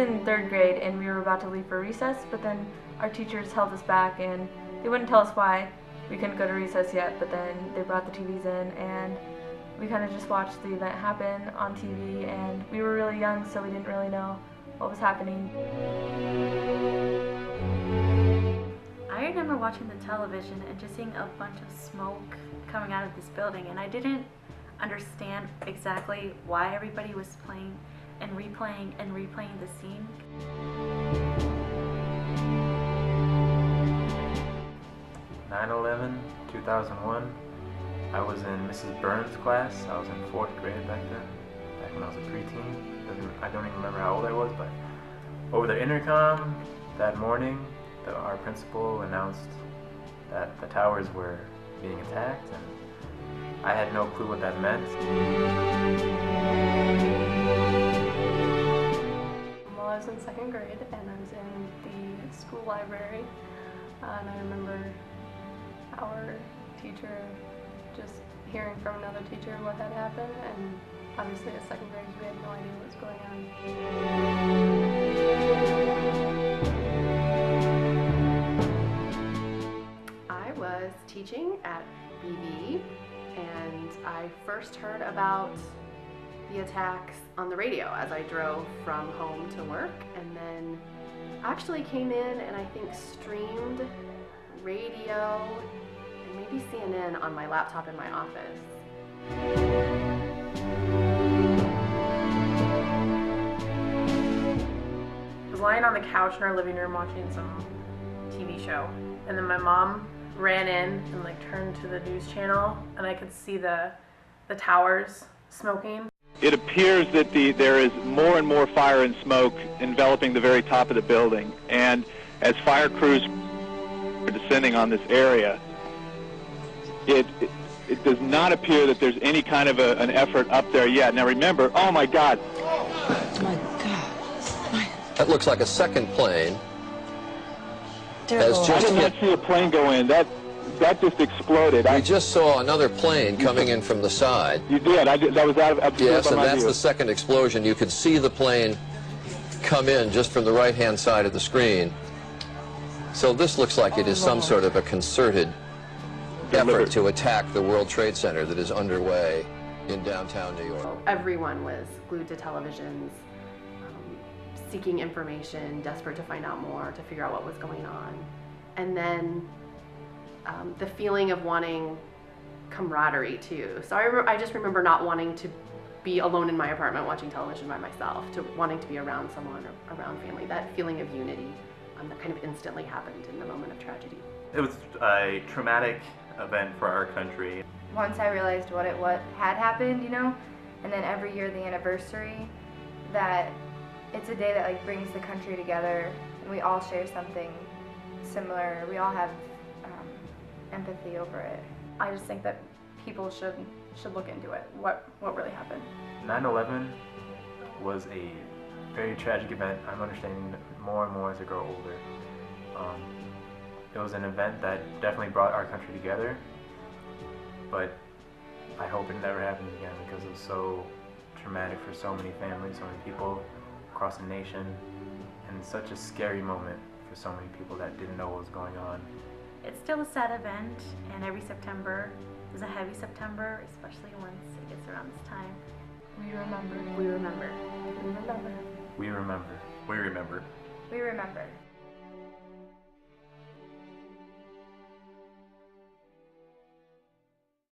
in 3rd grade and we were about to leave for recess, but then our teachers held us back and they wouldn't tell us why we couldn't go to recess yet, but then they brought the TVs in and we kind of just watched the event happen on TV, and we were really young, so we didn't really know what was happening. I remember watching the television and just seeing a bunch of smoke coming out of this building, and I didn't understand exactly why everybody was playing and replaying the scene. (9/11, 2001). I was in Mrs. Burns' class. I was in 4th grade back then, back when I was a preteen. I don't even remember how old I was, but over the intercom that morning, our principal announced that the towers were being attacked, and I had no clue what that meant. Well, I was in 2nd grade and I was in the school library, and I remember our teacher just hearing from another teacher what had happened, and obviously as 2nd graders we had no idea what was going on. I was teaching at BV, and I first heard about the attacks on the radio as I drove from home to work, and then actually came in and I think streamed radio and maybe CNN on my laptop in my office. I was lying on the couch in our living room watching some TV show, and then my mom ran in and turned to the news channel, and I could see the towers smoking. It appears that there is more and more fire and smoke enveloping the very top of the building, and as fire crews are descending on this area, it does not appear that there's any kind of an effort up there yet. Now remember, oh my God. Oh my God. That looks like a second plane. I did not see a plane go in. That just exploded. I just saw another plane coming in from the side. You did. That was out of Yes, and that's the second explosion. You could see the plane come in just from the right-hand side of the screen. So this looks like it is some sort of a concerted effort to attack the World Trade Center that is underway in downtown New York. Everyone was glued to televisions, seeking information, desperate to find out more, to figure out what was going on. And then the feeling of wanting camaraderie too. So I just remember not wanting to be alone in my apartment watching television by myself, to wanting to be around someone or around family. That feeling of unity that kind of instantly happened in the moment of tragedy. It was a traumatic event for our country. Once I realized what had happened, and then every year the anniversary, that it's a day that brings the country together, and we all share something similar. We all have empathy over it. I just think that people should look into it. What really happened? 9/11 was a very tragic event. I'm understanding more and more as I grow older. It was an event that definitely brought our country together, but I hope it never happens again, because it was so traumatic for so many families, so many people across the nation, and such a scary moment for so many people that didn't know what was going on. It's still a sad event, and every September is a heavy September, especially once it gets around this time. We remember. We remember. We remember. We remember. We remember. We remember.